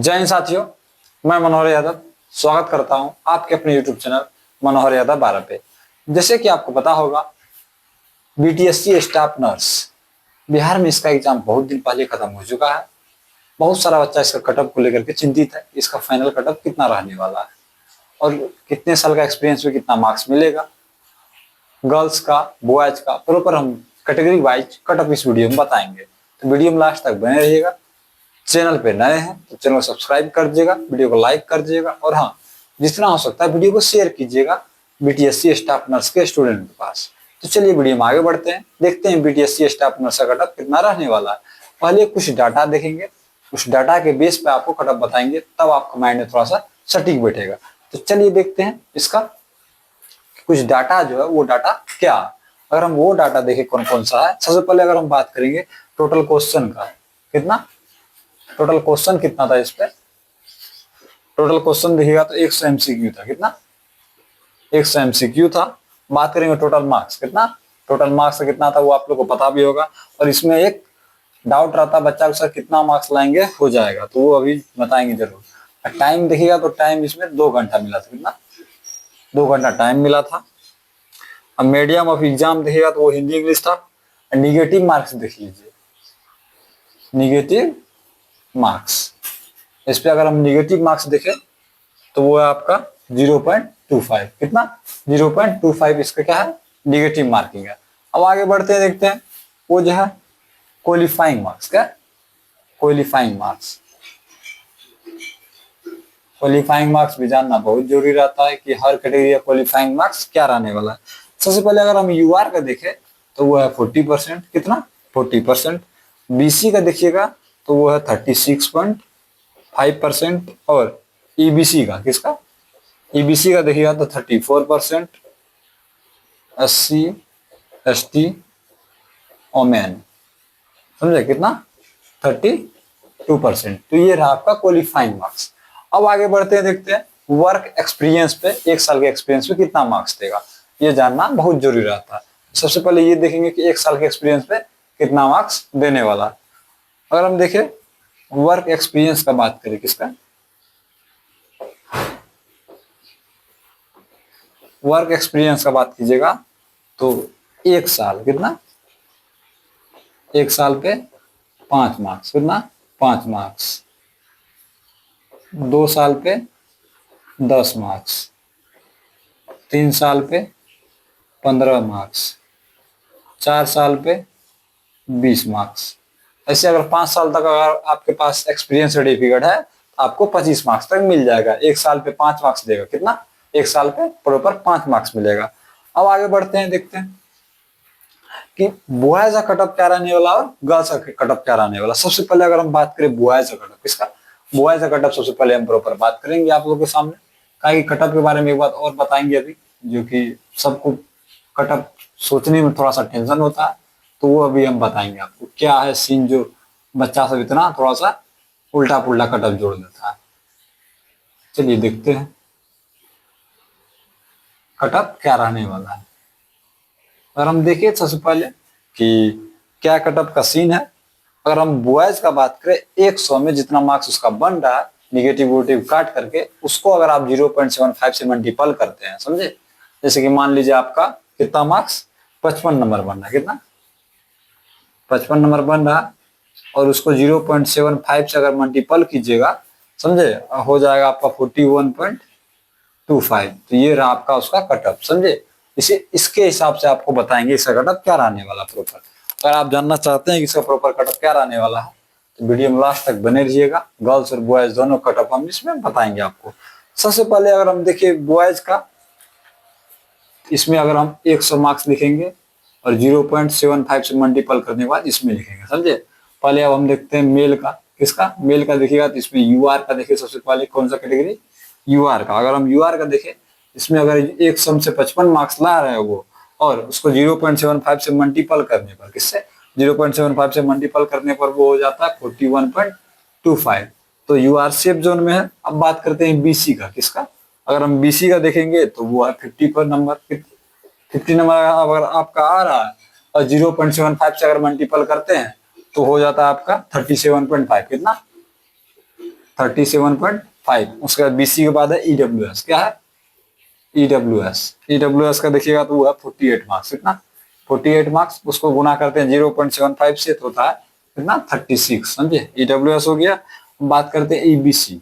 जय हिंद साथियों, मैं मनोहर यादव स्वागत करता हूं आपके अपने यूट्यूब चैनल मनोहर यादव 12 पे। जैसे कि आपको पता होगा, बीटीएससी स्टाफ नर्स बिहार में इसका एग्जाम बहुत दिन पहले खत्म हो चुका है। बहुत सारा बच्चा इसका कटअप को लेकर के चिंतित है, इसका फाइनल कटअप कितना रहने वाला है और कितने साल का एक्सपीरियंस में कितना मार्क्स मिलेगा, गर्ल्स का बॉयज का प्रॉपर हम कैटेगरी वाइज कटअप इस वीडियो में बताएंगे। तो वीडियो में लास्ट तक बने रहिएगा। चैनल पे नए हैं तो चैनल को सब्सक्राइब कर दीजिएगा, वीडियो को लाइक कर दीजिएगा और हाँ, जितना हो सकता है वीडियो को शेयर कीजिएगा बीटीएससी स्टाफ नर्स के स्टूडेंट के पास। तो चलिए वीडियो में आगे बढ़ते हैं, देखते हैं बीटीएससी स्टाफ नर्स का कटअप कितना रहने वाला है। पहले कुछ डाटा देखेंगे, उस डाटा के बेस पे आपको कटअप बताएंगे, तब आपका माइंड में थोड़ा सा सटीक बैठेगा। तो चलिए देखते हैं इसका कुछ डाटा जो है वो डाटा क्या। अगर हम वो डाटा देखें कौन कौन सा है, सबसे पहले अगर हम बात करेंगे टोटल क्वेश्चन का, टोटल क्वेश्चन कितना था। इस पे टोटल क्वेश्चन देखिएगा तो 100 एमसीक्यू था। कितना? 100 एमसीक्यू था। बात करेंगे टोटल मार्क्स कितना, टोटल मार्क्स कितना था वो आप लोग को पता भी होगा। और इसमें एक डाउट रहता बच्चा को, सर कितना मार्क्स लाएंगे हो जाएगा, तो वो अभी बताएंगे जरूर। टाइम देखिएगा तो टाइम इसमें 2 घंटा मिला था। कितना? 2 घंटा टाइम मिला था। अब मीडियम ऑफ एग्जाम देखिएगा तो वो हिंदी इंग्लिश था। निगेटिव मार्क्स देख लीजिए, निगेटिव मार्क्स, इस पे अगर हम निगेटिव मार्क्स देखें तो वो है आपका 0.25। कितना? 0.25 इसका क्या है, निगेटिव मार्किंग है। अब आगे बढ़ते हैं, देखते हैं वो जो है क्वालिफाइंग मार्क्स। क्या? Qualifying marks. क्वालिफाइंग मार्क्स भी जानना बहुत जरूरी रहता है कि हर कैटेगरी का क्वालिफाइंग मार्क्स क्या रहने वाला है। सबसे पहले अगर हम यूआर का देखें तो वो है 40%। कितना? 40%। बीसी का देखिएगा तो वो है 36.5% और ईबीसी का, किसका? ईबीसी का देखिएगा तो 34%। एससी एसटी ओमेन, समझे? कितना? 32%। तो ये रहा आपका क्वालिफाइंग मार्क्स। अब आगे बढ़ते हैं, देखते हैं वर्क एक्सपीरियंस पे, 1 साल के एक्सपीरियंस पे कितना मार्क्स देगा, ये जानना बहुत जरूरी रहता है। सबसे पहले ये देखेंगे कि 1 साल के एक्सपीरियंस पे कितना मार्क्स देने वाला। अगर हम देखें वर्क एक्सपीरियंस का बात करें, किसका? वर्क एक्सपीरियंस का बात कीजिएगा तो 1 साल, कितना? 1 साल पे 5 मार्क्स। कितना? 5 मार्क्स। 2 साल पे 10 मार्क्स। 3 साल पे 15 मार्क्स। 4 साल पे 20 मार्क्स। ऐसे अगर 5 साल तक अगर आपके पास एक्सपीरियंस सर्टिफिकेट है तो आपको 25 मार्क्स तक मिल जाएगा। 1 साल पे 5 मार्क्स देगा। कितना? 1 साल पे प्रॉपर 5 मार्क्स मिलेगा। अब आगे बढ़ते हैं, देखते हैं कि बॉयज का कटअप क्या रहने वाला और गर्ल्स का कटअप क्या रहने वाला। सबसे पहले अगर हम बात करें बॉयज का कटअप, किसका? बॉयज का कटअप सबसे पहले हम प्रॉपर बात करेंगे आप लोगों के सामने। कहा कटअप के बारे में एक बात और बताएंगे अभी, जो कि सबको कटअप सोचने में थोड़ा सा टेंशन होता है, तो वो अभी हम बताएंगे आपको क्या है सीन, जो बच्चा सब इतना थोड़ा सा उल्टा पुल्टा कटअप जोड़ देता है। चलिए देखते हैं कटअप क्या रहने वाला है। अगर हम देखें सबसे पहले कि क्या कटअप का सीन है। अगर हम बॉयज का बात करें, 100 में जितना मार्क्स उसका बन रहा है, निगेटिव वोटिव काट करके उसको अगर आप 0.75 से मल्टीपल करते हैं, समझे? जैसे कि मान लीजिए आपका कितना मार्क्स, 55 नंबर बन रहा है। कितना? 55 नंबर बन रहा है और उसको 0.75 से अगर मल्टीपल कीजिएगा, समझे, हो जाएगा आपका 41.25। तो ये रहा आपका उसका कटअप, समझे? इसे इसके हिसाब से आपको बताएंगे इसका कटअप क्या रहने वाला प्रॉपर। अगर आप जानना चाहते हैं कि इसका प्रॉपर कटअप क्या रहने वाला है तो वीडियो में लास्ट तक बने रहिएगा। गर्ल्स और बॉयज दोनों कटअप हम इसमें बताएंगे आपको। सबसे पहले अगर हम देखिए बॉयज का, इसमें अगर हम 100 मार्क्स लिखेंगे और 0.75 से मल्टीपल करने के बाद इसमें लिखेंगे, समझे? पहले अब हम देखते हैं मेल का। किसका? मेल का देखिएगा तो इसमें यूआर का देखिए सबसे पहले कौन सा कैटेगरी, यूआर का। अगर हम यूआर का देखें, इसमें अगर 100 से 55 मार्क्स ला रहे हैं वो और उसको 0.75 से मल्टीपल करने पर, किससे? 0.75 से मल्टीपल करने पर वो हो जाता है 41.25। तो यूआर सेफ जोन में है। अब बात करते हैं बीसी का। किसका? अगर हम बीसी का देखेंगे तो वो है 50 पर नंबर। 50 नंबर अगर आपका आ रहा है और 0.75 से अगर मल्टीपल करते हैं तो हो जाता है आपका 37.5। कितना? 37.5। उसके बाद बीसी के बाद है ईडब्ल्यूएस। क्या है? ईडब्ल्यूएस का देखिएगा तो वो है 48 मार्क्स। कितना? 48 मार्क्स। उसको गुना करते हैं 0.75 से तो होता है कितना? 36। समझे? ईडब्ल्यूएस हो गया। बात करते हैं ईबीसी,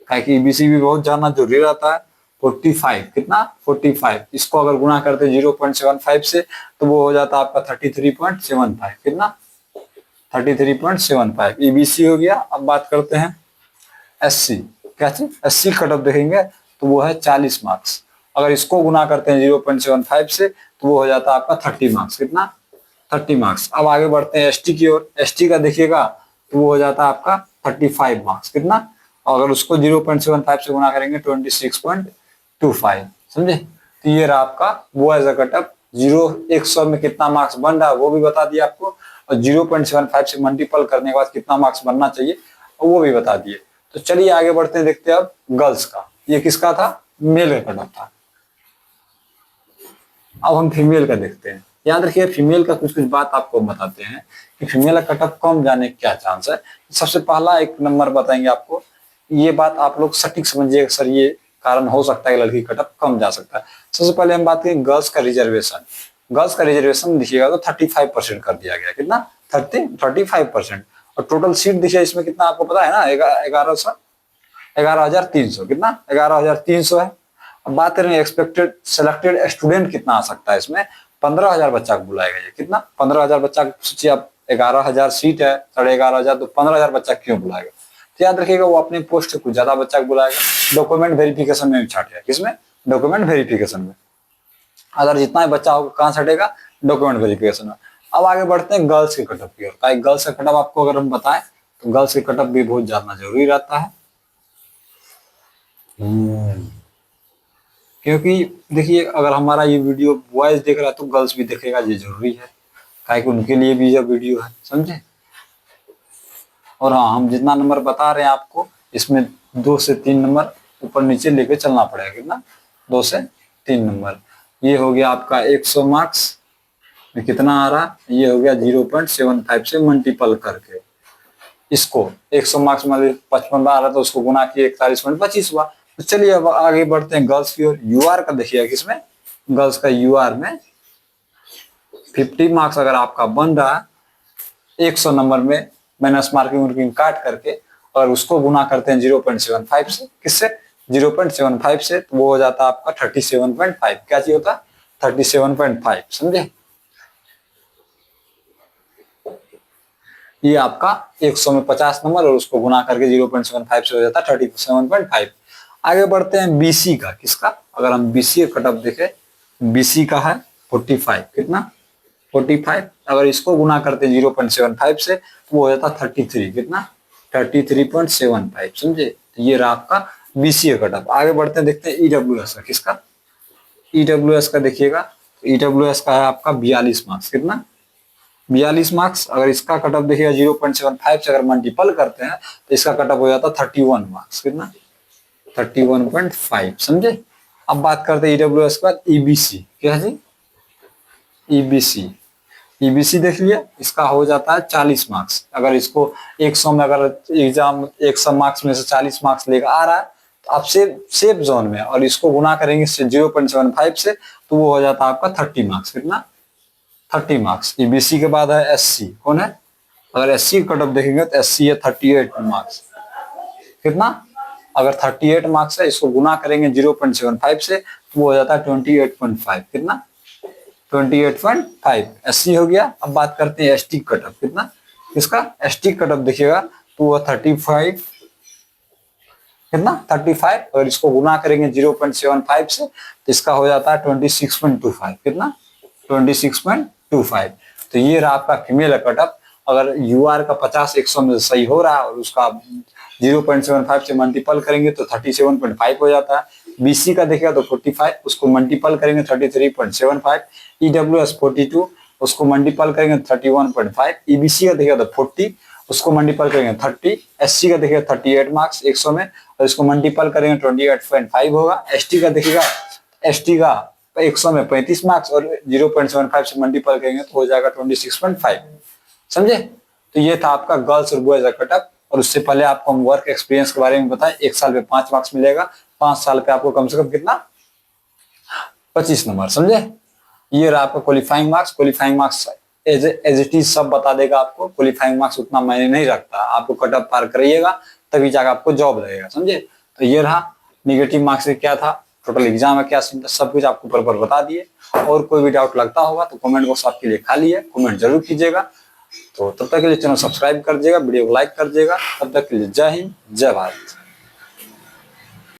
ताकि ईबीसी भी बहुत जानना जरूरी रहता है। 45। कितना? 45। इसको अगर गुना करते 0.75 से तो वो हो जाता है आपका 33.75। कितना? 33.75 ईबीसी हो गया। अब बात करते हैं एससी। क्या चीज? एससी कट ऑफ देखेंगे तो वो है 40 मार्क्स। अगर इसको गुना करते हैं 0.75 से तो वो हो जाता है आपका 30 मार्क्स। कितना? 30 मार्क्स। अब आगे बढ़ते हैं एसटी की ओर। एसटी का देखिएगा तो वो हो जाता है आपका 35 मार्क्स। कितना? अगर उसको 0.75 से गुना करेंगे 26.25। समझे? तो ये रहा आपका वो एज अ कटअप। 100 में कितना मार्क्स बन रहा है वो भी बता दिया आपको, और 0.75 से मल्टीपल करने के बाद कितना मार्क्स बनना चाहिए वो भी बता दिए। तो चलिए आगे बढ़ते हैं, देखते हैं अब गर्ल्स का। ये किसका था? मेल का कटअप था। अब हम फीमेल का देखते हैं। याद रखिए फीमेल का कुछ कुछ बात आपको बताते हैं कि फीमेल का कटअप कम जाने क्या चांस है। सबसे पहला एक नंबर बताएंगे आपको, ये बात आप लोग सटीक समझिएगा सर, ये कारण हो सकता है कि लड़की कटअप कम जा सकता है। सबसे पहले हम बात करें गर्ल्स का रिजर्वेशन। गर्ल्स का रिजर्वेशन देखिएगा तो 35% कर दिया गया। कितना? 35%। और टोटल सीट देखिए इसमें कितना आपको पता है ना? 11,300। कितना? 11,300 है। अब बात करें एक्सपेक्टेड सेलेक्टेड स्टूडेंट कितना आ सकता है इसमें? 15,000 बच्चा को बुलाएगा। ये कितना? 15,000 बच्चा। सोचिए आप 11,000 सीट है, 11,500 तो 15,000 बच्चा क्यों बुलाएगा? तो याद रखिएगा वो अपने पोस्ट से कुछ ज्यादा बच्चा को बुलाएगा। डॉक्यूमेंट वेरिफिकेशन में भी छाटेगा। किसमें? डॉक्यूमेंट वेरिफिकेशन में। अगर जितना ही बच्चा होगा कहाँ छटेगा? डॉक्यूमेंट वेरिफिकेशन में। अब आगे बढ़ते हैं गर्ल्स के कटअप की ओर। गर्ल्स का कटअप आपको अगर हम बताएं तो गर्ल्स के कटअप भी बहुत जानना जरूरी रहता है। क्योंकि देखिए अगर हमारा ये वीडियो बॉयज देख रहा है तो गर्ल्स भी देखेगा, ये जरूरी है, काहे कि उनके लिए भी ये वीडियो है। समझे? और हाँ, हम जितना नंबर बता रहे हैं आपको इसमें 2 से 3 नंबर ऊपर नीचे लेके चलना पड़ेगा। कितना? 2 से 3 नंबर। ये हो गया आपका 100 मार्क्स में कितना आ रहा? ये हो गया 0.75 से मल्टीपल करके। इसको 100 मार्क्स में 55 आ रहा तो उसको गुना किए 41.25 हुआ। तो चलिए अब आगे बढ़ते हैं गर्ल्स की ओर। यूआर का देखिए किसमें? गर्ल्स का यूआर में 50 मार्क्स अगर आपका बन रहा है 100 नंबर में माइनस मार्किंग काट करके, और उसको गुना करते हैं 0.75 से। किससे? 0.75 से तो वो हो जाता है आपका 37.5। क्या चाहिए होता? 37.5। समझे? ये आपका 100 में 50 नंबर और उसको गुना करके 0.75 से हो जाता है 37.5। आगे बढ़ते हैं बीसी का। किसका? अगर हम बीसी का कटअप देखें, बीसी का है 45। कितना? 45। अगर इसको गुना करते हैं 0.75 से तो वो हो जाता 33। कितना? 33.75। समझे? तो ये रहा आपका बीसी का कटअप। आगे बढ़ते हैं, देखते हैं ईडब्ल्यूएस का। किसका? ईडब्ल्यूएस का देखिएगा, ईडब्ल्यूएस का है आपका 42 मार्क्स। कितना? 42 मार्क्स। अगर इसका कटअप देखिएगा 0.75 से अगर मल्टीपल करते हैं तो इसका कटअप हो जाता 31 मार्क्स। कितना? 31.5। समझे? अब बात करते हैं ईडब्ल्यूएस के बाद ईबीसी। क्या है? ईबीसी। ईबीसी देख लिया, इसका हो जाता है 40 मार्क्स। अगर इसको 100 में अगर एग्जाम 100 मार्क्स में से 40 मार्क्स लेकर आ रहा है तो आप सेफ जोन में, और इसको गुना करेंगे 0.75 से तो वो हो जाता है आपका 30 मार्क्स। कितना? 30 मार्क्स। ईबीसी के बाद है एससी। कौन है? अगर एससी का कटअप देखेंगे तो एससी है 38 मार्क्स। कितना? अगर 38 मार्क्स है, इसको गुना करेंगे 0.75 से तो वो हो जाता है 28.5। कितना? 28.5 एससी हो गया। अब बात करते हैं एसटी कटअप। कितना? इसका एसटी कटअप देखिएगा तो वो 35। कितना? 35। अगर इसको गुना करेंगे 0.75 से तो इसका हो जाता है 26.25। कितना? 26.25। तो ये रहा आपका फीमेल कटअप। अगर यूआर का 50-100 में सही हो रहा है और उसका 0.75 से मल्टीपल करेंगे तो 37.5 हो जाता है। बीसी का देखिएगा तो 45, उसको मल्टीपल करेंगे 33.75। ईडब्ल्यूएस 42, उसको मल्टीपल करेंगे 31.5। ईबीसी का देखिएगा तो 40, उसको मल्टीपल करेंगे 30। एससी का देखिएगा 38 मार्क्स 100 में और इसको मल्टीपल करेंगे 28.5 होगा। एसटी का देखिएगा, एसटी का 100 में 35 मार्क्स और 0.75 से मल्टीपल करेंगे तो हो जाएगा 26.5। समझे? तो ये था आपका गर्ल्स और बॉयज का कटअप। और उससे पहले आपको हम वर्क एक्सपीरियंस के बारे में बताएं। 1 साल पे 5 मार्क्स मिलेगा, 5 साल पे आपको कम से कम कितना 25 नंबर, समझे। ये रहा आपका qualifying marks. Qualifying marks as it is सब बता देगा आपको। क्वालिफाइंग मार्क्स उतना मायने नहीं रखता, आपको कट ऑफ पार करिएगा तभी जाकर आपको जॉब लगेगा, समझे। तो ये रहा निगेटिव मार्क्स क्या था, टोटल एग्जाम में क्या सब कुछ आपको प्रॉपर बता दिए। और कोई भी डाउट लगता होगा तो कमेंट बॉक्स आपके लिए खाली है, कमेंट जरूर कीजिएगा। तो तब तक के लिए चैनल सब्सक्राइब कर दीजिएगा, वीडियो को लाइक कर दीजिएगा। तब तक के लिए जय हिंद, जय भारत।